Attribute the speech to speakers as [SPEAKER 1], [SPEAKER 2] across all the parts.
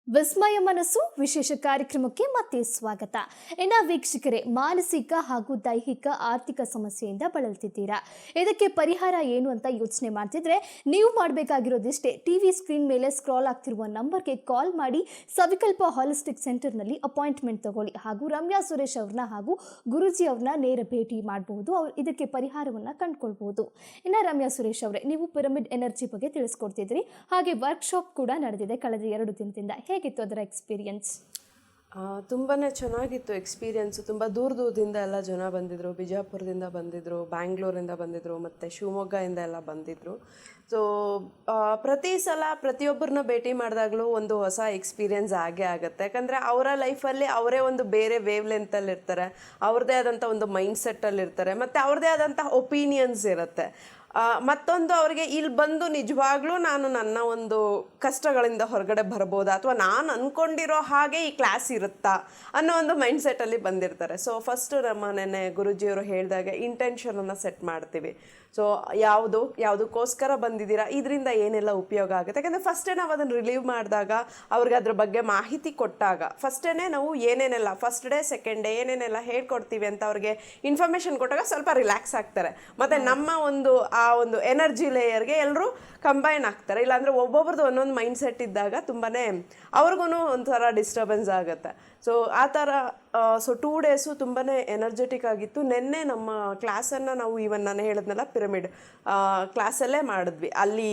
[SPEAKER 1] ವಿಸ್ಮಯ ಮನಸ್ಸು ವಿಶೇಷ ಕಾರ್ಯಕ್ರಮಕ್ಕೆ ಮತ್ತೆ ಸ್ವಾಗತ. ವೀಕ್ಷಕರೇ, ಮಾನಸಿಕ ಹಾಗೂ ದೈಹಿಕ ಆರ್ಥಿಕ ಸಮಸ್ಯೆಯಿಂದ ಬಳಲ್ತಿದ್ದೀರಾ? ಇದಕ್ಕೆ ಪರಿಹಾರ ಏನು ಅಂತ ಯೋಚನೆ ಮಾಡ್ತಿದ್ರೆ ನೀವು ಮಾಡಬೇಕಾಗಿರೋದಿಷ್ಟೇ. ಟಿವಿ ಸ್ಕ್ರೀನ್ ಮೇಲೆ ಸ್ಕ್ರಾಲ್ ಆಗ್ತಿರುವ ನಂಬರ್ಗೆ ಕಾಲ್ ಮಾಡಿ ಸವಿಕಲ್ಪ ಹಾಲಿಸ್ಟಿಕ್ ಸೆಂಟರ್ನಲ್ಲಿ ಅಪಾಯಿಂಟ್ಮೆಂಟ್ ತಗೊಳ್ಳಿ ಹಾಗೂ ರಮ್ಯಾ ಸುರೇಶ್ ಅವ್ರನ್ನ ಹಾಗೂ ಗುರುಜಿ ಅವ್ರನ್ನ ನೇರ ಭೇಟಿ ಮಾಡಬಹುದು. ಇದಕ್ಕೆ ಪರಿಹಾರವನ್ನ ಕಂಡುಕೊಳ್ಬಹುದು. ರಮ್ಯಾ ಸುರೇಶ್ ಅವರೇ, ನೀವು ಪಿರಮಿಡ್ ಎನರ್ಜಿ ಬಗ್ಗೆ ತಿಳಿಸ್ಕೊಡ್ತಿದ್ರಿ, ಹಾಗೆ ವರ್ಕ್ಶಾಪ್ ಕೂಡ ನಡೆದಿದೆ ಕಳೆದ 2 ದಿನದಿಂದ. ಹೇಗಿತ್ತು ಅದರ ಎಕ್ಸ್ಪೀರಿಯನ್ಸ್?
[SPEAKER 2] ತುಂಬಾ ಚೆನ್ನಾಗಿತ್ತು ಎಕ್ಸ್ಪೀರಿಯನ್ಸು. ತುಂಬ ದೂರದಿಂದ ಎಲ್ಲ ಜನ ಬಂದಿದ್ದರು. ಬಿಜಾಪುರದಿಂದ ಬಂದಿದ್ದರು, ಬ್ಯಾಂಗ್ಳೂರಿಂದ ಬಂದಿದ್ದರು, ಮತ್ತು ಶಿವಮೊಗ್ಗದಿಂದ ಎಲ್ಲ ಬಂದಿದ್ದರು. ಸೊ ಪ್ರತಿ ಸಲ ಪ್ರತಿಯೊಬ್ಬರನ್ನ ಭೇಟಿ ಮಾಡಿದಾಗಲೂ ಒಂದು ಹೊಸ ಎಕ್ಸ್ಪೀರಿಯನ್ಸ್ ಆಗೇ ಆಗುತ್ತೆ. ಯಾಕಂದರೆ ಅವರ ಲೈಫಲ್ಲಿ ಅವರೇ ಒಂದು ಬೇರೆ ವೇವ್ ಲೆಂತಲ್ಲಿ ಇರ್ತಾರೆ, ಅವ್ರದ್ದೇ ಆದಂಥ ಒಂದು ಮೈಂಡ್ ಸೆಟ್ಟಲ್ಲಿ ಇರ್ತಾರೆ, ಮತ್ತು ಅವ್ರದ್ದೇ ಆದಂಥ ಒಪಿನಿಯನ್ಸ್ ಇರುತ್ತೆ. ಮತ್ತೊಂದು ಅವ್ರಿಗೆ ಇಲ್ಲಿ ಬಂದು ನಿಜವಾಗ್ಲೂ ನಾನು ನನ್ನ ಒಂದು ಕಷ್ಟಗಳಿಂದ ಹೊರಗಡೆ ಬರ್ಬೋದಾ, ಅಥವಾ ನಾನು ಅಂದ್ಕೊಂಡಿರೋ ಹಾಗೆ ಈ ಕ್ಲಾಸ್ ಇರುತ್ತಾ ಅನ್ನೋ ಒಂದು ಮೈಂಡ್ ಸೆಟ್ಟಲ್ಲಿ ಬಂದಿರ್ತಾರೆ. ಸೊ ಫಸ್ಟು ನಮ್ಮ ನೆನ್ನೆ ಗುರುಜಿಯವರು ಹೇಳಿದಾಗೆ ಇಂಟೆನ್ಷನನ್ನು ಸೆಟ್ ಮಾಡ್ತೀವಿ. ಸೊ ಯಾವುದಕ್ಕೋಸ್ಕರ ಬಂದಿದ್ದೀರಾ, ಇದರಿಂದ ಏನೆಲ್ಲ ಉಪಯೋಗ ಆಗುತ್ತೆ. ಯಾಕಂದರೆ ಫಸ್ಟೇ ನಾವು ಅದನ್ನು ರಿಲೀವ್ ಮಾಡಿದಾಗ, ಅವ್ರಿಗೆ ಅದ್ರ ಬಗ್ಗೆ ಮಾಹಿತಿ ಕೊಟ್ಟಾಗ, ಫಸ್ಟೇ ನಾವು ಏನೇನೆಲ್ಲ ಫಸ್ಟ್ ಡೇ ಸೆಕೆಂಡ್ ಡೇ ಏನೇನೆಲ್ಲ ಹೇಳ್ಕೊಡ್ತೀವಿ ಅಂತ ಅವ್ರಿಗೆ ಇನ್ಫಾರ್ಮೇಷನ್ ಕೊಟ್ಟಾಗ ಸ್ವಲ್ಪ ರಿಲ್ಯಾಕ್ಸ್ ಆಗ್ತಾರೆ. ಮತ್ತು ನಮ್ಮ ಆ ಒಂದು ಎನರ್ಜಿ ಲೇಯರ್ಗೆ ಎಲ್ಲರೂ ಕಂಬೈನ್ ಆಗ್ತಾರೆ. ಇಲ್ಲಾಂದರೆ ಒಬ್ಬೊಬ್ರದ್ದು ಒಂದೊಂದು ಮೈಂಡ್ ಸೆಟ್ ಇದ್ದಾಗ ತುಂಬಾ ಅವ್ರಿಗೂ ಒಂಥರ ಡಿಸ್ಟರ್ಬೆನ್ಸ್ ಆಗುತ್ತೆ. ಸೊ ಆ ಥರ 2 ಡೇಸು ತುಂಬಾ ಎನರ್ಜೆಟಿಕ್ ಆಗಿತ್ತು. ನಿನ್ನೆ ನಮ್ಮ ಕ್ಲಾಸನ್ನು ನಾವು ನಾನು ಹೇಳಿದ್ನಲ್ಲ ಪಿರಮಿಡ್ ಕ್ಲಾಸಲ್ಲೇ ಮಾಡಿದ್ವಿ. ಅಲ್ಲಿ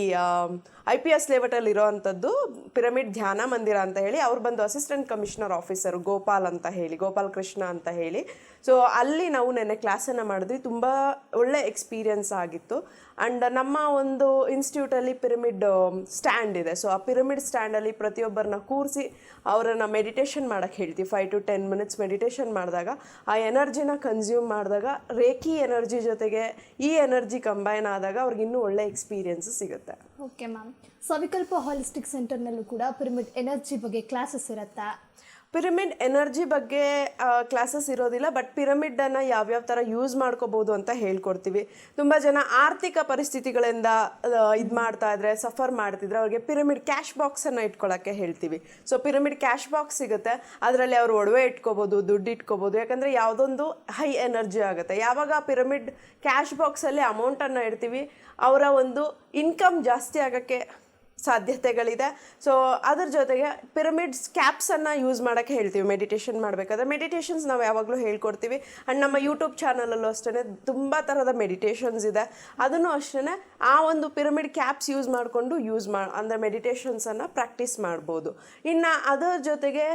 [SPEAKER 2] IPS ಲೇಔಟಲ್ಲಿ ಇರೋವಂಥದ್ದು ಪಿರಮಿಡ್ ಧ್ಯಾನ ಮಂದಿರ ಅಂತ ಹೇಳಿ, ಅವ್ರು ಬಂದು assistant commissioner officer Gopal Krishna ಅಂತ ಹೇಳಿ. ಸೊ ಅಲ್ಲಿ ನಾವು ನೆನ್ನೆ ಕ್ಲಾಸನ್ನು ಮಾಡಿದ್ವಿ. ತುಂಬ ಒಳ್ಳೆ ಎಕ್ಸ್ಪೀರಿಯನ್ಸ್ ಆಗಿತ್ತು. ಆ್ಯಂಡ್ ನಮ್ಮ ಒಂದು ಇನ್ಸ್ಟಿಟ್ಯೂಟಲ್ಲಿ ಪಿರಮಿಡ್ ಸ್ಟ್ಯಾಂಡ್ ಇದೆ. ಸೊ ಆ ಪಿರಮಿಡ್ ಸ್ಟ್ಯಾಂಡಲ್ಲಿ ಪ್ರತಿಯೊಬ್ಬರನ್ನ ಕೂರಿಸಿ ಅವರನ್ನು ಮೆಡಿಟೇಷನ್ ಮಾಡೋಕ್ಕೆ ಹೇಳ್ತೀವಿ. 5 to 10 minutes ಮೆಡಿಟೇಷನ್ ಮಾಡಿದಾಗ ಆ ಎನರ್ಜಿನ ಕನ್ಸ್ಯೂಮ್ ಮಾಡಿದಾಗ ರೇಖಿ ಎನರ್ಜಿ ಜೊತೆಗೆ ಈ ಎನರ್ಜಿ ಕಂಬೈನ್ ಆದಾಗ ಅವ್ರಿಗೆ ಇನ್ನೂ ಒಳ್ಳೆ ಎಕ್ಸ್ಪೀರಿಯನ್ಸ್ ಸಿಗುತ್ತೆ.
[SPEAKER 1] ಓಕೆ ಮ್ಯಾಮ್, ಸವಿಕಲ್ಪ ಹಾಲಿಸ್ಟಿಕ್ ಸೆಂಟರ್ನಲ್ಲೂ ಕೂಡ ಪಿರಮಿಡ್ ಎನರ್ಜಿ ಬಗ್ಗೆ ಕ್ಲಾಸಸ್ ಇರುತ್ತಾ?
[SPEAKER 2] ಪಿರಮಿಡ್ ಎನರ್ಜಿ ಬಗ್ಗೆ ಕ್ಲಾಸಸ್ ಇರೋದಿಲ್ಲ, ಬಟ್ ಪಿರಮಿಡನ್ನು ಯಾವ್ಯಾವ ಥರ ಯೂಸ್ ಮಾಡ್ಕೋಬೋದು ಅಂತ ಹೇಳ್ಕೊಡ್ತೀವಿ. ತುಂಬ ಜನ ಆರ್ಥಿಕ ಪರಿಸ್ಥಿತಿಗಳಿಂದ ಇದು ಮಾಡ್ತಾ ಇದ್ರೆ, ಸಫರ್ ಮಾಡ್ತಿದ್ರೆ ಅವ್ರಿಗೆ ಪಿರಮಿಡ್ ಕ್ಯಾಶ್ ಬಾಕ್ಸನ್ನು ಇಟ್ಕೊಳ್ಳೋಕ್ಕೆ ಹೇಳ್ತೀವಿ. ಸೊ ಪಿರಮಿಡ್ ಕ್ಯಾಶ್ ಬಾಕ್ಸ್ ಸಿಗುತ್ತೆ, ಅದರಲ್ಲಿ ಅವರು ಒಡವೆ ಇಟ್ಕೋಬೋದು, ದುಡ್ಡು ಇಟ್ಕೋಬೋದು. ಯಾಕಂದರೆ ಯಾವುದೊಂದು ಹೈ ಎನರ್ಜಿ ಆಗುತ್ತೆ. ಯಾವಾಗ ಪಿರಮಿಡ್ ಕ್ಯಾಶ್ ಬಾಕ್ಸಲ್ಲಿ ಅಮೌಂಟನ್ನು ಇಡ್ತೀವಿ, ಅವರ ಒಂದು ಇನ್ಕಮ್ ಜಾಸ್ತಿ ಆಗೋಕ್ಕೆ ಸಾಧ್ಯತೆಗಳಿದೆ. ಸೊ ಅದ್ರ ಜೊತೆಗೆ ಪಿರಮಿಡ್ಸ್ ಕ್ಯಾಪ್ಸನ್ನು ಯೂಸ್ ಮಾಡೋಕ್ಕೆ ಹೇಳ್ತೀವಿ ಮೆಡಿಟೇಷನ್ ಮಾಡಬೇಕಾದ್ರೆ. ಮೆಡಿಟೇಷನ್ಸ್ ನಾವು ಯಾವಾಗಲೂ ಹೇಳ್ಕೊಡ್ತೀವಿ. ಆ್ಯಂಡ್ ನಮ್ಮ ಯೂಟ್ಯೂಬ್ ಚಾನಲಲ್ಲೂ ಅಷ್ಟೇ ತುಂಬ ಥರದ ಮೆಡಿಟೇಷನ್ಸ್ ಇದೆ. ಅದನ್ನು ಅಷ್ಟೇ ಆ ಒಂದು ಪಿರಮಿಡ್ ಕ್ಯಾಪ್ಸ್ ಯೂಸ್ ಮಾಡಿಕೊಂಡು ಅಂದರೆ ಮೆಡಿಟೇಷನ್ಸನ್ನು ಪ್ರಾಕ್ಟೀಸ್ ಮಾಡ್ಬೋದು. ಇನ್ನು ಅದರ ಜೊತೆಗೆ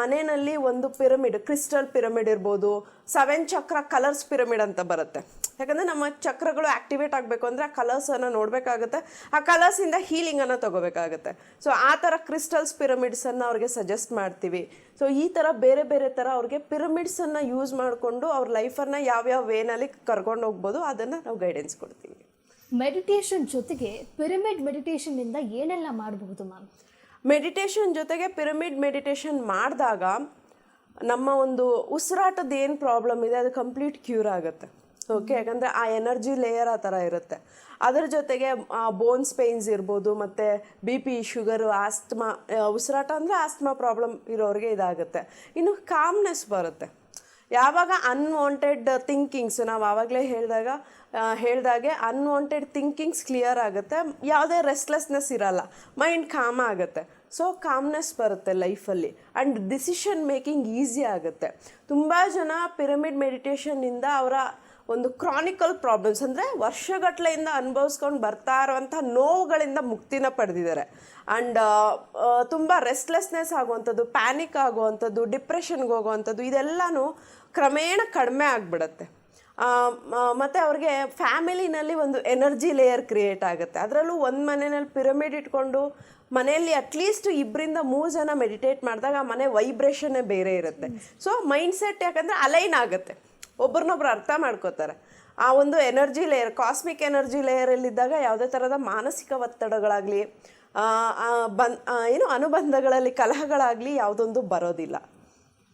[SPEAKER 2] ಮನೆಯಲ್ಲಿ ಒಂದು ಪಿರಮಿಡ್, ಕ್ರಿಸ್ಟಲ್ ಪಿರಮಿಡ್ ಇರ್ಬೋದು, 7 ಚಕ್ರ ಕಲರ್ಸ್ ಪಿರಮಿಡ್ ಅಂತ ಬರುತ್ತೆ. ಯಾಕಂದರೆ ನಮ್ಮ ಚಕ್ರಗಳು ಆ್ಯಕ್ಟಿವೇಟ್ ಆಗಬೇಕು ಅಂದರೆ ಆ ಕಲರ್ಸನ್ನು ನೋಡಬೇಕಾಗುತ್ತೆ, ಆ ಕಲರ್ಸಿಂದ ಹೀಲಿಂಗನ್ನು ತೊಗೋಬೇಕಾಗುತ್ತೆ. ಸೊ ಆ ಥರ ಕ್ರಿಸ್ಟಲ್ಸ್ ಪಿರಮಿಡ್ಸನ್ನು ಅವ್ರಿಗೆ ಸಜೆಸ್ಟ್ ಮಾಡ್ತೀವಿ. ಸೊ ಈ ಥರ ಬೇರೆ ಬೇರೆ ಥರ ಅವ್ರಿಗೆ ಪಿರಮಿಡ್ಸನ್ನು ಯೂಸ್ ಮಾಡಿಕೊಂಡು ಅವ್ರ ಲೈಫನ್ನು ಯಾವ್ಯಾವ ವೇನಲ್ಲಿ ಕರ್ಕೊಂಡು ಹೋಗ್ಬೋದು, ಅದನ್ನು ನಾವು ಗೈಡೆನ್ಸ್ ಕೊಡ್ತೀವಿ.
[SPEAKER 1] ಮೆಡಿಟೇಷನ್ ಜೊತೆಗೆ ಪಿರಮಿಡ್ ಮೆಡಿಟೇಷನ್ನಿಂದ ಏನೆಲ್ಲ ಮಾಡಬಹುದು ಮ್ಯಾಮ್?
[SPEAKER 2] ಮೆಡಿಟೇಷನ್ ಜೊತೆಗೆ ಪಿರಮಿಡ್ ಮೆಡಿಟೇಷನ್ ಮಾಡಿದಾಗ ನಮ್ಮ ಒಂದು ಉಸಿರಾಟದ ಏನು ಪ್ರಾಬ್ಲಮ್ ಇದೆ ಅದು ಕಂಪ್ಲೀಟ್ ಕ್ಯೂರ್ ಆಗುತ್ತೆ. ಓಕೆ, ಯಾಕಂದರೆ ಆ ಎನರ್ಜಿ ಲೇಯರ್ ಆ ಥರ ಇರುತ್ತೆ. ಅದರ ಜೊತೆಗೆ ಬೋನ್ಸ್ ಪೇಯ್ನ್ಸ್ ಇರ್ಬೋದು, ಮತ್ತು BP, ಶುಗರು, ಆಸ್ತಮಾ, ಉಸಿರಾಟ ಅಂದರೆ ಆಸ್ತಮಾ ಪ್ರಾಬ್ಲಮ್ ಇರೋರಿಗೆ ಇದಾಗುತ್ತೆ. ಇನ್ನು ಕಾಮ್ನೆಸ್ ಬರುತ್ತೆ. ಯಾವಾಗ ಅನ್ವಾಂಟೆಡ್ ಥಿಂಕಿಂಗ್ಸ್, ನಾವು ಆವಾಗಲೇ ಹೇಳ್ದಾಗೆ ಅನ್ವಾಂಟೆಡ್ ಥಿಂಕಿಂಗ್ಸ್ ಕ್ಲಿಯರ್ ಆಗುತ್ತೆ, ಯಾವುದೇ ರೆಸ್ಟ್ಲೆಸ್ನೆಸ್ ಇರಲ್ಲ, ಮೈಂಡ್ ಕಾಮ್ ಆಗುತ್ತೆ. ಸೊ ಕಾಮ್ನೆಸ್ ಬರುತ್ತೆ ಲೈಫಲ್ಲಿ. ಆ್ಯಂಡ್ ಡಿಸಿಷನ್ ಮೇಕಿಂಗ್ ಈಸಿ ಆಗುತ್ತೆ. ತುಂಬ ಜನ ಪಿರಮಿಡ್ ಮೆಡಿಟೇಷನ್ನಿಂದ ಅವರ ಒಂದು ಕ್ರಾನಿಕಲ್ ಪ್ರಾಬ್ಲಮ್ಸ್, ಅಂದರೆ ವರ್ಷಗಟ್ಟಲೆಯಿಂದ ಅನುಭವಿಸ್ಕೊಂಡು ಬರ್ತಾ ಇರುವಂಥ ನೋವುಗಳಿಂದ ಮುಕ್ತಿನ ಪಡೆದಿದ್ದಾರೆ. ಆ್ಯಂಡ್ ತುಂಬ ರೆಸ್ಟ್ಲೆಸ್ನೆಸ್ ಆಗುವಂಥದ್ದು, ಪ್ಯಾನಿಕ್ ಆಗುವಂಥದ್ದು, ಡಿಪ್ರೆಷನ್ಗೆ ಹೋಗುವಂಥದ್ದು, ಇದೆಲ್ಲನೂ ಕ್ರಮೇಣ ಕಡಿಮೆ ಆಗಿಬಿಡುತ್ತೆ. ಮತ್ತು ಅವ್ರಿಗೆ ಫ್ಯಾಮಿಲಿನಲ್ಲಿ ಒಂದು ಎನರ್ಜಿ ಲೇಯರ್ ಕ್ರಿಯೇಟ್ ಆಗುತ್ತೆ. ಅದರಲ್ಲೂ ಒಂದು ಮನೆಯಲ್ಲಿ ಪಿರಮಿಡ್ ಇಟ್ಕೊಂಡು ಮನೆಯಲ್ಲಿ ಅಟ್ಲೀಸ್ಟ್ 2-3 ಜನ ಮೆಡಿಟೇಟ್ ಮಾಡಿದಾಗ ಆ ಮನೆ ವೈಬ್ರೇಷನ್ನೇ ಬೇರೆ ಇರುತ್ತೆ. ಸೊ ಮೈಂಡ್ ಸೆಟ್ ಯಾಕಂದರೆ ಅಲೈನ್ ಆಗುತ್ತೆ, ಒಬ್ರನ್ನೊಬ್ರು ಅರ್ಥ ಮಾಡ್ಕೋತಾರೆ. ಆ ಒಂದು ಎನರ್ಜಿ ಲೇಯರ್, ಕಾಸ್ಮಿಕ್ ಎನರ್ಜಿ ಲೇಯರಲ್ಲಿದ್ದಾಗ ಯಾವುದೇ ಥರದ ಮಾನಸಿಕ ಒತ್ತಡಗಳಾಗಲಿ, ಅನುಬಂಧಗಳಲ್ಲಿ ಕಲಹಗಳಾಗಲಿ ಯಾವುದೊಂದು ಬರೋದಿಲ್ಲ.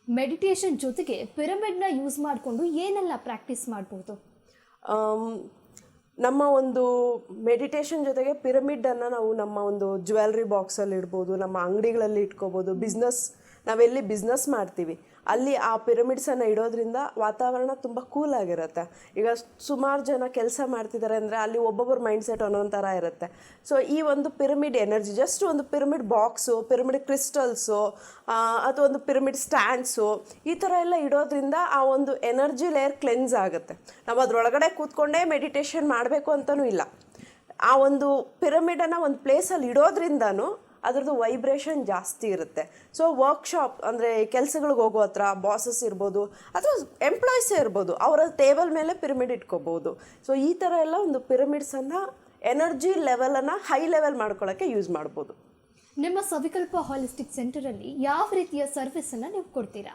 [SPEAKER 1] ಮೆಡಿಟೇಷನ್ ಜೊತೆಗೆ ಪಿರಮಿಡ್ನ ಯೂಸ್ ಮಾಡಿಕೊಂಡು ಏನೆಲ್ಲ ಪ್ರಾಕ್ಟೀಸ್ ಮಾಡ್ಬೋದು?
[SPEAKER 2] ನಮ್ಮ ಒಂದು ಮೆಡಿಟೇಷನ್ ಜೊತೆಗೆ ಪಿರಮಿಡನ್ನು ನಾವು ನಮ್ಮ ಒಂದು ಜ್ಯುವೆಲ್ರಿ ಬಾಕ್ಸಲ್ಲಿ ಇಡ್ಬೋದು, ನಮ್ಮ ಅಂಗಡಿಗಳಲ್ಲಿ ಇಟ್ಕೋಬೋದು. ನಾವೆಲ್ಲಿ ಬಿಸ್ನೆಸ್ ಮಾಡ್ತೀವಿ ಅಲ್ಲಿ ಆ ಪಿರಮಿಡ್ಸನ್ನು ಇಡೋದ್ರಿಂದ ವಾತಾವರಣ ತುಂಬ ಕೂಲ್ ಆಗಿರುತ್ತೆ. ಈಗ ಸುಮಾರು ಜನ ಕೆಲಸ ಮಾಡ್ತಿದ್ದಾರೆ ಅಂದರೆ ಅಲ್ಲಿ ಒಬ್ಬೊಬ್ಬರ ಮೈಂಡ್ಸೆಟ್ ಒಂದೊಂದು ಥರ ಇರುತ್ತೆ. ಸೊ ಈ ಒಂದು ಪಿರಮಿಡ್ ಎನರ್ಜಿ, ಜಸ್ಟ್ ಒಂದು ಪಿರಮಿಡ್ ಬಾಕ್ಸು, ಪಿರಮಿಡ್ ಕ್ರಿಸ್ಟಲ್ಸು ಅಥವಾ ಒಂದು ಪಿರಮಿಡ್ ಸ್ಟ್ಯಾಂಡ್ಸು ಈ ಥರ ಎಲ್ಲ ಇಡೋದ್ರಿಂದ ಆ ಒಂದು ಎನರ್ಜಿ ಲೇಯರ್ ಕ್ಲೆನ್ಸ್ ಆಗುತ್ತೆ. ನಾವು ಅದರೊಳಗಡೆ ಕೂತ್ಕೊಂಡೇ ಮೆಡಿಟೇಷನ್ ಮಾಡಬೇಕು ಅಂತಲೂ ಇಲ್ಲ. ಆ ಒಂದು ಪಿರಮಿಡನ್ನು ಒಂದು ಪ್ಲೇಸಲ್ಲಿ ಇಡೋದ್ರಿಂದನೂ ಅದರದ್ದು ವೈಬ್ರೇಷನ್ ಜಾಸ್ತಿ ಇರುತ್ತೆ. ಸೊ ವರ್ಕ್ಶಾಪ್ ಅಂದರೆ ಕೆಲಸಗಳಿಗೆ ಹೋಗೋ ಹತ್ರ ಬಾಸಸ್ ಇರ್ಬೋದು ಅಥವಾ ಎಂಪ್ಲಾಯೀಸೇ ಇರ್ಬೋದು, ಅವರ ಟೇಬಲ್ ಮೇಲೆ ಪಿರಮಿಡ್ ಇಟ್ಕೋಬೋದು. ಸೊ ಈ ಥರ ಎಲ್ಲ ಒಂದು ಪಿರಮಿಡ್ಸನ್ನು ಎನರ್ಜಿ ಲೆವೆಲನ್ನು ಹೈ ಲೆವೆಲ್ ಮಾಡ್ಕೊಳ್ಳೋಕ್ಕೆ ಯೂಸ್ ಮಾಡ್ಬೋದು.
[SPEAKER 1] ನಿಮ್ಮ ಸವಿಕಲ್ಪ ಹಾಲಿಸ್ಟಿಕ್ ಸೆಂಟರಲ್ಲಿ ಯಾವ ರೀತಿಯ ಸರ್ವಿಸನ್ನು ನೀವು ಕೊಡ್ತೀರಾ?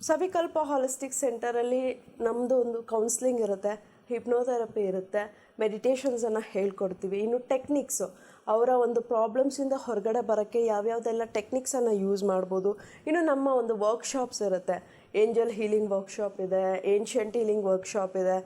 [SPEAKER 2] ಸವಿಕಲ್ಪ ಹಾಲಿಸ್ಟಿಕ್ ಸೆಂಟರಲ್ಲಿ ನಮ್ಮದು ಒಂದು ಕೌನ್ಸ್ಲಿಂಗ್ ಇರುತ್ತೆ, ಹಿಪ್ನೋಥೆರಪಿ ಇರುತ್ತೆ, ಮೆಡಿಟೇಷನ್ಸನ್ನು ಹೇಳ್ಕೊಡ್ತೀವಿ. ಇನ್ನು ಟೆಕ್ನಿಕ್ಸು, ಅವರ ಒಂದು ಪ್ರಾಬ್ಲಮ್ಸಿಂದ ಹೊರಗಡೆ ಬರೋಕ್ಕೆ ಯಾವ್ಯಾವುದೆಲ್ಲ ಟೆಕ್ನಿಕ್ಸನ್ನು ಯೂಸ್ ಮಾಡ್ಬೋದು. ಇನ್ನು ನಮ್ಮ ಒಂದು ವರ್ಕ್ಶಾಪ್ಸ್ ಇರುತ್ತೆ, ಏಂಜಲ್ ಹೀಲಿಂಗ್ ವರ್ಕ್ಶಾಪ್ ಇದೆ, ಏನ್ಷಿಯಂಟ್ ಹೀಲಿಂಗ್ ವರ್ಕ್ಶಾಪ್ ಇದೆ,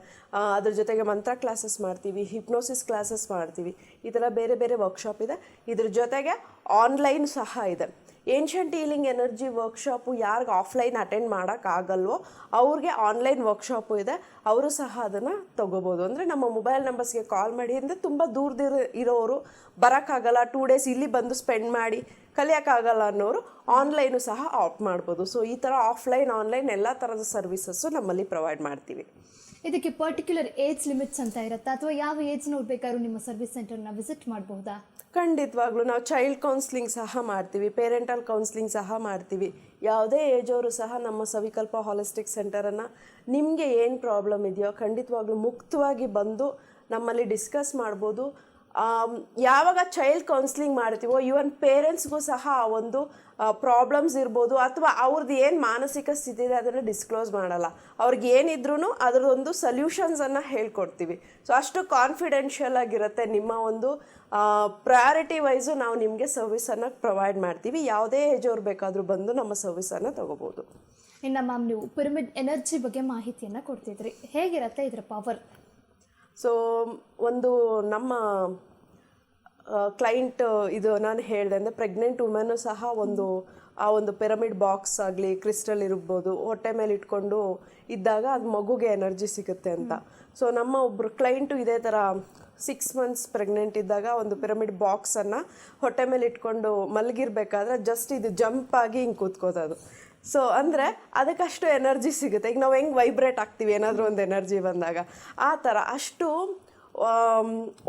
[SPEAKER 2] ಅದ್ರ ಜೊತೆಗೆ ಮಂತ್ರ ಕ್ಲಾಸಸ್ ಮಾಡ್ತೀವಿ, ಹಿಪ್ನೋಸಿಸ್ ಕ್ಲಾಸಸ್ ಮಾಡ್ತೀವಿ. ಈ ಥರ ಬೇರೆ ಬೇರೆ ವರ್ಕ್ಶಾಪ್ ಇದೆ. ಇದ್ರ ಜೊತೆಗೆ ಆನ್ಲೈನ್ ಸಹ ಇದೆ. ಏನ್ಷಿಯಂಟ್ ಹೀಲಿಂಗ್ ಎನರ್ಜಿ ವರ್ಕ್ಶಾಪು ಯಾರಿಗೆ ಆಫ್ಲೈನ್ ಅಟೆಂಡ್ ಮಾಡೋಕ್ಕಾಗಲ್ವೋ ಅವ್ರಿಗೆ ಆನ್ಲೈನ್ ವರ್ಕ್ಶಾಪು ಇದೆ, ಅವರು ಸಹ ಅದನ್ನು ತೊಗೋಬೋದು. ಅಂದರೆ ನಮ್ಮ ಮೊಬೈಲ್ ನಂಬರ್ಸ್ಗೆ ಕಾಲ್ ಮಾಡಿ, ಅಂದರೆ ತುಂಬ ದೂರದಿರೋ ಇರೋರು ಬರೋಕ್ಕಾಗಲ್ಲ, 2 days ಇಲ್ಲಿ ಬಂದು ಸ್ಪೆಂಡ್ ಮಾಡಿ ಕಲಿಯೋಕ್ಕಾಗಲ್ಲ ಅನ್ನೋರು ಆನ್ಲೈನು ಸಹ ಆಪ್ಟ್ ಮಾಡ್ಬೋದು. ಸೊ ಈ ಥರ ಆಫ್ಲೈನ್ ಆನ್ಲೈನ್ ಎಲ್ಲ ಥರದ ಸರ್ವಿಸಸ್ಸು ನಮ್ಮಲ್ಲಿ ಪ್ರೊವೈಡ್ ಮಾಡ್ತೀವಿ.
[SPEAKER 1] ಇದಕ್ಕೆ ಪರ್ಟಿಕ್ಯುಲರ್ ಏಜ್ ಲಿಮಿಟ್ಸ್ ಅಂತ ಇರುತ್ತಾ, ಅಥವಾ ಯಾವ ಏಜ್ನವ್ರು ಬೇಕಾದ್ರೂ ನಿಮ್ಮ ಸರ್ವಿಸ್ ಸೆಂಟರ್ನ ವಿಸಿಟ್ ಮಾಡಬಹುದಾ?
[SPEAKER 2] ಖಂಡಿತವಾಗ್ಲೂ ನಾವು ಚೈಲ್ಡ್ ಕೌನ್ಸ್ಲಿಂಗ್ ಸಹ ಮಾಡ್ತೀವಿ, ಪೇರೆಂಟಲ್ ಕೌನ್ಸ್ಲಿಂಗ್ ಸಹ ಮಾಡ್ತೀವಿ. ಯಾವುದೇ ಏಜವರು ಸಹ ನಮ್ಮ ಸವಿಕಲ್ಪ ಹಾಲಿಸ್ಟಿಕ್ ಸೆಂಟರನ್ನು ನಿಮಗೆ ಏನು ಪ್ರಾಬ್ಲಮ್ ಇದೆಯೋ ಖಂಡಿತವಾಗ್ಲೂ ಮುಕ್ತವಾಗಿ ಬಂದು ನಮ್ಮಲ್ಲಿ ಡಿಸ್ಕಸ್ ಮಾಡ್ಬೋದು. ಯಾವಾಗ ಚೈಲ್ಡ್ ಕೌನ್ಸ್ಲಿಂಗ್ ಮಾಡ್ತೀವೋ ಈವನ್ ಪೇರೆಂಟ್ಸ್ಗೂ ಸಹ ಆ ಒಂದು ಪ್ರಾಬ್ಲಮ್ಸ್ ಇರ್ಬೋದು ಅಥವಾ ಅವ್ರದ್ದು ಏನು ಮಾನಸಿಕ ಸ್ಥಿತಿ ಇದೆ ಅದನ್ನು ಡಿಸ್ಕ್ಲೋಸ್ ಮಾಡಲ್ಲ. ಅವ್ರಿಗೆ ಏನಿದ್ರೂ ಅದರದೊಂದು ಸೊಲ್ಯೂಷನ್ಸನ್ನು ಹೇಳ್ಕೊಡ್ತೀವಿ. ಸೊ ಅಷ್ಟು ಕಾನ್ಫಿಡೆನ್ಷಿಯಲ್ ಆಗಿರುತ್ತೆ. ನಿಮ್ಮ ಒಂದು ಪ್ರಯಾರಿಟಿ ವೈಸು ನಾವು ನಿಮಗೆ ಸರ್ವಿಸನ್ನು ಪ್ರೊವೈಡ್ ಮಾಡ್ತೀವಿ. ಯಾವುದೇ ಏಜ್ ಅವ್ರು ಬೇಕಾದರೂ ಬಂದು ನಮ್ಮ ಸರ್ವಿಸನ್ನು ತೊಗೋಬೋದು.
[SPEAKER 1] ಇನ್ನು ಮ್ಯಾಮ್, ನೀವು ಪಿರಮಿಡ್ ಎನರ್ಜಿ ಬಗ್ಗೆ ಮಾಹಿತಿಯನ್ನು ಕೊಡ್ತಿದ್ರಿ, ಹೇಗಿರುತ್ತೆ ಇದರ ಪವರ್?
[SPEAKER 2] ಸೊ ಒಂದು ನಮ್ಮ ಕ್ಲೈಂಟ್ ಇದು ನಾನು ಹೇಳಿದೆ ಅಂದರೆ ಪ್ರೆಗ್ನೆಂಟ್ ವುಮೆನ್ನು ಸಹ ಆ ಒಂದು ಪಿರಮಿಡ್ ಬಾಕ್ಸ್ ಆಗಲಿ ಕ್ರಿಸ್ಟಲ್ ಇರ್ಬೋದು ಹೊಟ್ಟೆ ಮೇಲೆ ಇಟ್ಕೊಂಡು ಇದ್ದಾಗ ಅದು ಮಗುಗೆ ಎನರ್ಜಿ ಸಿಗುತ್ತೆ ಅಂತ. ಸೊ ನಮ್ಮ ಒಬ್ಬರು ಕ್ಲೈಂಟು ಇದೇ ಥರ 6 months ಪ್ರೆಗ್ನೆಂಟ್ ಇದ್ದಾಗ ಒಂದು ಪಿರಮಿಡ್ ಬಾಕ್ಸನ್ನು ಹೊಟ್ಟೆ ಮೇಲೆ ಇಟ್ಕೊಂಡು ಮಲಗಿರ್ಬೇಕಾದ್ರೆ ಜಸ್ಟ್ ಇದು ಜಂಪ್ ಆಗಿ ಹಿಂಗೆ ಕೂತ್ಕೋತದು. ಸೊ ಅಂದರೆ ಅದಕ್ಕಷ್ಟು ಎನರ್ಜಿ ಸಿಗುತ್ತೆ. ಈಗ ನಾವು ಹೆಂಗೆ ವೈಬ್ರೇಟ್ ಆಗ್ತೀವಿ ಏನಾದರೂ ಒಂದು ಎನರ್ಜಿ ಬಂದಾಗ, ಆ ಥರ ಅಷ್ಟು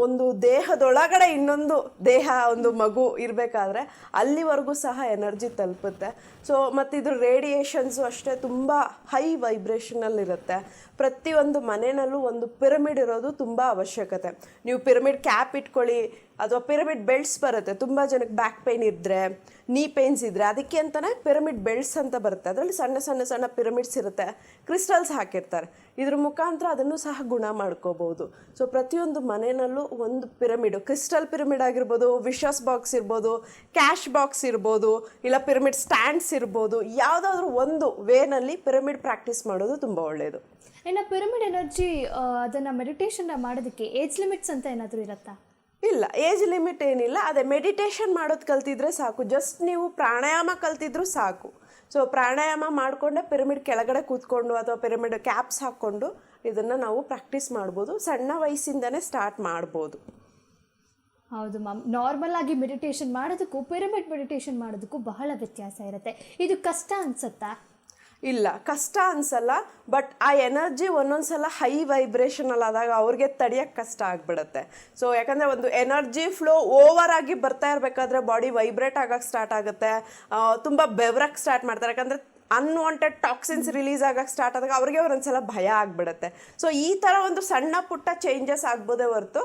[SPEAKER 2] ಒಂದು ದೇಹದೊಳಗಡೆ ಇನ್ನೊಂದು ದೇಹ ಒಂದು ಮಗು ಇರಬೇಕಾದ್ರೆ ಅಲ್ಲಿವರೆಗೂ ಸಹ ಎನರ್ಜಿ ತಲುಪುತ್ತೆ. ಸೊ ಮತ್ತು ಇದ್ರ ರೇಡಿಯೇಷನ್ಸು ಅಷ್ಟೇ ತುಂಬ ಹೈ ವೈಬ್ರೇಷನಲ್ಲಿರುತ್ತೆ. ಪ್ರತಿಯೊಂದು ಮನೆಯಲ್ಲೂ ಒಂದು ಪಿರಮಿಡ್ ಇರೋದು ತುಂಬ ಅವಶ್ಯಕತೆ. ನೀವು ಪಿರಮಿಡ್ ಕ್ಯಾಪ್ ಇಟ್ಕೊಳ್ಳಿ ಅಥವಾ ಪಿರಮಿಡ್ ಬೆಲ್ಟ್ಸ್ ಬರುತ್ತೆ. ತುಂಬ ಜನಕ್ಕೆ ಬ್ಯಾಕ್ ಪೇಯ್ನ್ ಇದ್ದರೆ, ನೀ ಪೇಯ್ನ್ಸ್ ಇದ್ದರೆ ಅದಕ್ಕೆ ಅಂತಲೇ ಪಿರಮಿಡ್ ಬೆಲ್ಟ್ಸ್ ಅಂತ ಬರುತ್ತೆ. ಅದರಲ್ಲಿ ಸಣ್ಣ ಸಣ್ಣ ಸಣ್ಣ ಪಿರಮಿಡ್ಸ್ ಇರುತ್ತೆ, ಕ್ರಿಸ್ಟಲ್ಸ್ ಹಾಕಿರ್ತಾರೆ. ಇದ್ರ ಮುಖಾಂತರ ಅದನ್ನು ಸಹ ಗುಣ ಮಾಡ್ಕೋಬೋದು. ಸೊ ಪ್ರತಿಯೊಂದು ಮನೆಯಲ್ಲೂ ಒಂದು ಪಿರಮಿಡು, ಕ್ರಿಸ್ಟಲ್ ಪಿರಮಿಡ್ ಆಗಿರ್ಬೋದು, ವಿಶಸ್ ಬಾಕ್ಸ್ ಇರ್ಬೋದು, ಕ್ಯಾಶ್ ಬಾಕ್ಸ್ ಇರ್ಬೋದು, ಇಲ್ಲ ಪಿರಮಿಡ್ ಸ್ಟ್ಯಾಂಡ್ಸ್ ಇರ್ಬೋದು, ಯಾವುದಾದ್ರೂ ಒಂದು ವೇನಲ್ಲಿ ಪಿರಮಿಡ್ ಪ್ರಾಕ್ಟೀಸ್ ಮಾಡೋದು ತುಂಬ ಒಳ್ಳೆಯದು.
[SPEAKER 1] ಇನ್ನು ಪಿರಮಿಡ್ ಎನರ್ಜಿ ಅದನ್ನು ಮೆಡಿಟೇಷನ್ನ ಮಾಡೋದಕ್ಕೆ ಏಜ್ ಲಿಮಿಟ್ಸ್ ಅಂತ ಏನಾದರೂ ಇರುತ್ತಾ?
[SPEAKER 2] ಇಲ್ಲ, ಏಜ್ ಲಿಮಿಟ್ ಏನಿಲ್ಲ. ಅದೇ ಮೆಡಿಟೇಷನ್ ಮಾಡೋದು ಕಲ್ತಿದ್ರೆ ಸಾಕು, ಜಸ್ಟ್ ನೀವು ಪ್ರಾಣಾಯಾಮ ಕಲ್ತಿದ್ರೂ ಸಾಕು. ಸೊ ಪ್ರಾಣಾಯಾಮ ಮಾಡಿಕೊಂಡೆ ಪಿರಮಿಡ್ ಕೆಳಗಡೆ ಕೂತ್ಕೊಂಡು ಅಥವಾ ಪಿರಮಿಡ್ ಕ್ಯಾಪ್ಸ್ ಹಾಕ್ಕೊಂಡು ಇದನ್ನು ನಾವು ಪ್ರಾಕ್ಟೀಸ್ ಮಾಡ್ಬೋದು. ಸಣ್ಣ ವಯಸ್ಸಿಂದನೇ ಸ್ಟಾರ್ಟ್ ಮಾಡ್ಬೋದು.
[SPEAKER 1] ಹೌದು ಮ್ಯಾಮ್, ನಾರ್ಮಲ್ ಆಗಿ ಮೆಡಿಟೇಷನ್ ಮಾಡೋದಕ್ಕೂ ಪಿರಮಿಡ್ ಮೆಡಿಟೇಷನ್ ಮಾಡೋದಕ್ಕೂ ಬಹಳ ವ್ಯತ್ಯಾಸ ಇರುತ್ತೆ. ಇದು ಕಷ್ಟ ಅನ್ಸುತ್ತಾ?
[SPEAKER 2] ಇಲ್ಲ, ಕಷ್ಟ ಅನ್ಸಲ್ಲ. ಬಟ್ ಆ ಎನರ್ಜಿ ಒಂದೊಂದು ಸಲ ಹೈ ವೈಬ್ರೇಷನಲ್ಲಿ ಆದಾಗ ಅವ್ರಿಗೆ ತಡೆಯೋಕ್ಕೆ ಕಷ್ಟ ಆಗಿಬಿಡುತ್ತೆ. ಸೊ ಯಾಕಂದರೆ ಒಂದು ಎನರ್ಜಿ ಫ್ಲೋ ಓವರ್ ಆಗಿ ಬರ್ತಾ ಇರಬೇಕಾದ್ರೆ ಬಾಡಿ ವೈಬ್ರೇಟ್ ಆಗೋಕ್ಕೆ ಸ್ಟಾರ್ಟ್ ಆಗುತ್ತೆ, ತುಂಬ ಬೆವರಕ್ಕೆ ಸ್ಟಾರ್ಟ್ ಮಾಡ್ತಾರೆ. ಯಾಕಂದರೆ ಅನ್ವಾಂಟೆಡ್ ಟಾಕ್ಸಿನ್ಸ್ ರಿಲೀಸ್ ಆಗೋಕ್ಕೆ ಸ್ಟಾರ್ಟ್ ಆದಾಗ ಅವ್ರಿಗೆ ಒಂದೊಂದ್ಸಲ ಭಯ ಆಗಿಬಿಡುತ್ತೆ. ಸೊ ಈ ಥರ ಒಂದು ಸಣ್ಣ ಪುಟ್ಟ ಚೇಂಜಸ್ ಆಗ್ಬೋದೇ ಹೊರತು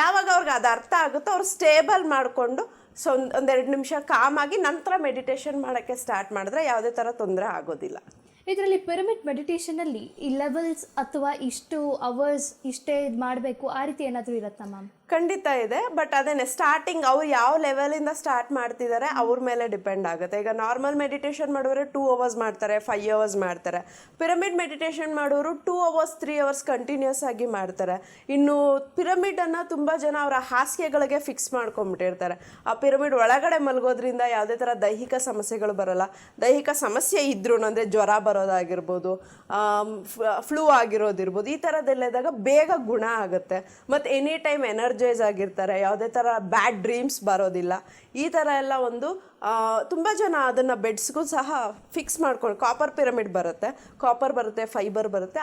[SPEAKER 2] ಯಾವಾಗ ಅವ್ರಿಗೆ ಅದು ಅರ್ಥ ಆಗುತ್ತೋ ಅವ್ರು ಸ್ಟೇಬಲ್ ಮಾಡಿಕೊಂಡು ಸೊ ಒಂದೆರಡು ನಿಮಿಷ ಕಾಮಾಗಿ ನಂತರ ಮೆಡಿಟೇಷನ್ ಮಾಡೋಕ್ಕೆ ಸ್ಟಾರ್ಟ್ ಮಾಡಿದ್ರೆ ಯಾವುದೇ ಥರ ತೊಂದರೆ ಆಗೋದಿಲ್ಲ.
[SPEAKER 1] ಇದರಲ್ಲಿ ಪಿರಮಿಡ್ ಮೆಡಿಟೇಷನಲ್ಲಿ ಈ ಲೆವೆಲ್ಸ್ ಅಥವಾ ಇಷ್ಟು ಅವರ್ಸ್ ಇಷ್ಟೇ ಇದು ಮಾಡಬೇಕು ಆ ರೀತಿ ಏನಾದರೂ ಇರುತ್ತಾ ಮ್ಯಾಮ್?
[SPEAKER 2] ಖಂಡಿತ ಇದೆ, ಬಟ್ ಅದೇನೆ ಸ್ಟಾರ್ಟಿಂಗ್ ಅವ್ರು ಯಾವ ಲೆವೆಲಿಂದ ಸ್ಟಾರ್ಟ್ ಮಾಡ್ತಿದ್ದಾರೆ ಅವ್ರ ಮೇಲೆ ಡಿಪೆಂಡ್ ಆಗುತ್ತೆ. ಈಗ ನಾರ್ಮಲ್ ಮೆಡಿಟೇಷನ್ ಮಾಡೋರು 2 ಅವರ್ಸ್ ಮಾಡ್ತಾರೆ, 5 ಅವರ್ಸ್ ಮಾಡ್ತಾರೆ. ಪಿರಮಿಡ್ ಮೆಡಿಟೇಷನ್ ಮಾಡೋರು 2 ಅವರ್ಸ್ 3 ಅವರ್ಸ್ ಕಂಟಿನ್ಯೂಸ್ ಆಗಿ ಮಾಡ್ತಾರೆ. ಇನ್ನು ಪಿರಮಿಡನ್ನು ತುಂಬ ಜನ ಅವರ ಹಾಸಿಗೆಗಳಿಗೆ ಫಿಕ್ಸ್ ಮಾಡ್ಕೊಂಡ್ಬಿಟ್ಟಿರ್ತಾರೆ. ಆ ಪಿರಮಿಡ್ ಒಳಗಡೆ ಮಲಗೋದ್ರಿಂದ ಯಾವುದೇ ಥರ ದೈಹಿಕ ಸಮಸ್ಯೆಗಳು ಬರೋಲ್ಲ. ದೈಹಿಕ ಸಮಸ್ಯೆ ಇದ್ರೂ ಅಂದರೆ ಜ್ವರ ಬರೋದಾಗಿರ್ಬೋದು, ಫ್ಲೂ ಆಗಿರೋದಿರ್ಬೋದು, ಈ ಥರದ್ದೆಲ್ಲದಾಗ ಬೇಗ ಗುಣ ಆಗುತ್ತೆ. ಮತ್ತು ಎನಿ ಟೈಮ್ ಎನರ್ಜೈಸ್ ಆಗಿರ್ತಾರೆ, ಯಾವುದೇ ಥರ ಬ್ಯಾಡ್ ಡ್ರೀಮ್ಸ್ ಬರೋದಿಲ್ಲ. ಈ ಥರ ಎಲ್ಲ ಒಂದು ತುಂಬ ಜನ ಅದನ್ನು ಬೆಡ್ಸ್ಗೂ ಸಹ ಫಿಕ್ಸ್ ಮಾಡ್ಕೊಂಡು, ಕಾಪರ್ ಪಿರಮಿಡ್ ಬರುತ್ತೆ, ಕಾಪರ್ ಬರುತ್ತೆ, ಫೈಬರ್ ಬರುತ್ತೆ,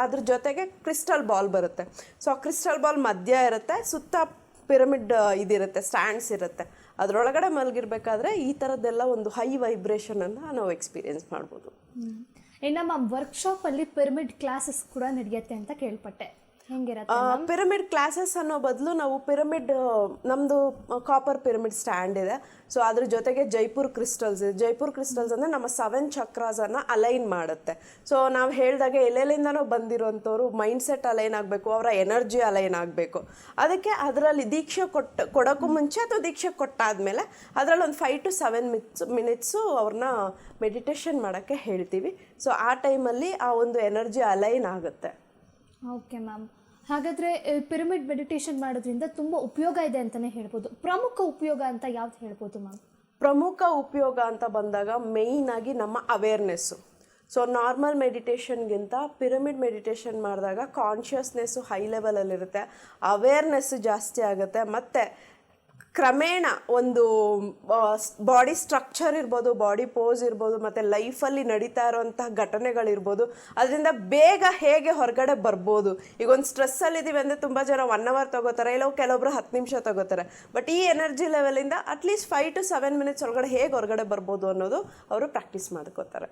[SPEAKER 2] ಅದ್ರ ಜೊತೆಗೆ ಕ್ರಿಸ್ಟಲ್ ಬಾಲ್ ಬರುತ್ತೆ. ಸೊ ಆ ಕ್ರಿಸ್ಟಲ್ ಬಾಲ್ ಮಧ್ಯ ಇರುತ್ತೆ, ಸುತ್ತ ಪಿರಮಿಡ್ ಇದಿರುತ್ತೆ, ಸ್ಟ್ಯಾಂಡ್ಸ್ ಇರುತ್ತೆ. ಅದರೊಳಗಡೆ ಮಲಗಿರ್ಬೇಕಾದ್ರೆ ಈ ಥರದ್ದೆಲ್ಲ ಒಂದು ಹೈ ವೈಬ್ರೇಷನನ್ನು ನಾವು ಎಕ್ಸ್ಪೀರಿಯೆನ್ಸ್ ಮಾಡ್ಬೋದು.
[SPEAKER 1] ಇನ್ನು ಮ್ಯಾಮ್ ವರ್ಕ್ಶಾಪಲ್ಲಿ ಪಿರಮಿಡ್ ಕ್ಲಾಸಸ್ ಕೂಡ ನಡೆಯುತ್ತೆ ಅಂತ ಕೇಳ್ಪಟ್ಟೆ, ಹೆಂಗಿರುತ್ತೆ?
[SPEAKER 2] ಪಿರಮಿಡ್ ಕ್ಲಾಸಸ್ ಅನ್ನೋ ಬದಲು ನಾವು ಪಿರಮಿಡ್, ನಮ್ಮದು ಕಾಪರ್ ಪಿರಮಿಡ್ ಸ್ಟ್ಯಾಂಡ್ ಇದೆ. ಸೊ ಅದ್ರ ಜೊತೆಗೆ ಜೈಪುರ್ ಕ್ರಿಸ್ಟಲ್ಸ್ ಇದೆ. ಜೈಪುರ್ ಕ್ರಿಸ್ಟಲ್ಸ್ ಅಂದರೆ ನಮ್ಮ 7 ಚಕ್ರಾಸನ್ನು ಅಲೈನ್ ಮಾಡುತ್ತೆ. ಸೊ ನಾವು ಹೇಳಿದಾಗೆ ಎಲ್ಲೆಲ್ಲಿಂದನೋ ಬಂದಿರೋಂಥವ್ರು ಮೈಂಡ್ಸೆಟ್ ಅಲೈನ್ ಆಗಬೇಕು, ಅವರ ಎನರ್ಜಿ ಅಲೈನ್ ಆಗಬೇಕು. ಅದಕ್ಕೆ ಅದರಲ್ಲಿ ದೀಕ್ಷೆ ಕೊಡೋಕ್ಕೂ ಮುಂಚೆ ಅಥವಾ ದೀಕ್ಷೆ ಕೊಟ್ಟಾದಮೇಲೆ ಅದರಲ್ಲಿ ಒಂದು 5 to 7 ಮಿನಿಟ್ಸು ಅವ್ರನ್ನ ಮೆಡಿಟೇಷನ್ ಮಾಡೋಕ್ಕೆ ಹೇಳ್ತೀವಿ. ಸೊ ಆ ಟೈಮಲ್ಲಿ ಆ ಒಂದು ಎನರ್ಜಿ ಅಲೈನ್ ಆಗುತ್ತೆ.
[SPEAKER 1] ಓಕೆ ಮ್ಯಾಮ್, ಹಾಗಾದರೆ ಪಿರಮಿಡ್ ಮೆಡಿಟೇಷನ್ ಮಾಡೋದ್ರಿಂದ ತುಂಬ ಉಪಯೋಗ ಇದೆ ಅಂತಲೇ ಹೇಳ್ಬೋದು. ಪ್ರಮುಖ ಉಪಯೋಗ ಅಂತ ಯಾವ್ದು ಹೇಳ್ಬೋದು ಮ್ಯಾಮ್?
[SPEAKER 2] ಪ್ರಮುಖ ಉಪಯೋಗ ಅಂತ ಬಂದಾಗ ಮೇಯ್ನಾಗಿ ನಮ್ಮ ಅವೇರ್ನೆಸ್ಸು. ಸೊ ನಾರ್ಮಲ್ ಮೆಡಿಟೇಷನ್ಗಿಂತ ಪಿರಮಿಡ್ ಮೆಡಿಟೇಷನ್ ಮಾಡಿದಾಗ ಕಾನ್ಷಿಯಸ್ನೆಸ್ಸು ಹೈ ಲೆವೆಲಲ್ಲಿರುತ್ತೆ, ಅವೇರ್ನೆಸ್ಸು ಜಾಸ್ತಿ ಆಗುತ್ತೆ. ಮತ್ತು ಕ್ರಮೇಣ ಒಂದು ಬಾಡಿ ಸ್ಟ್ರಕ್ಚರ್ ಇರ್ಬೋದು, ಬಾಡಿ ಪೋಸ್ ಇರ್ಬೋದು, ಮತ್ತು ಲೈಫಲ್ಲಿ ನಡೀತಾ ಇರೋಂತಹ ಘಟನೆಗಳಿರ್ಬೋದು, ಅದರಿಂದ ಬೇಗ ಹೇಗೆ ಹೊರಗಡೆ ಬರ್ಬೋದು. ಈಗ ಒಂದು ಸ್ಟ್ರೆಸ್ಸಲ್ಲಿದ್ದೀವಿ ಅಂದರೆ ತುಂಬ ಜನ 1 ಅವರ್ ತೊಗೋತಾರೆ, ಇಲ್ಲ ಕೆಲವೊಬ್ರು 10 ನಿಮಿಷ ತೊಗೋತಾರೆ. ಬಟ್ ಈ ಎನರ್ಜಿ ಲೆವೆಲಿಂದ ಅಟ್ಲೀಸ್ಟ್ 5 to 7 ಮಿನಿಟ್ಸ್ ಒಳಗಡೆ ಹೇಗೆ ಹೊರಗಡೆ ಬರ್ಬೋದು ಅನ್ನೋದು ಅವರು ಪ್ರಾಕ್ಟೀಸ್ ಮಾಡ್ಕೋತಾರೆ.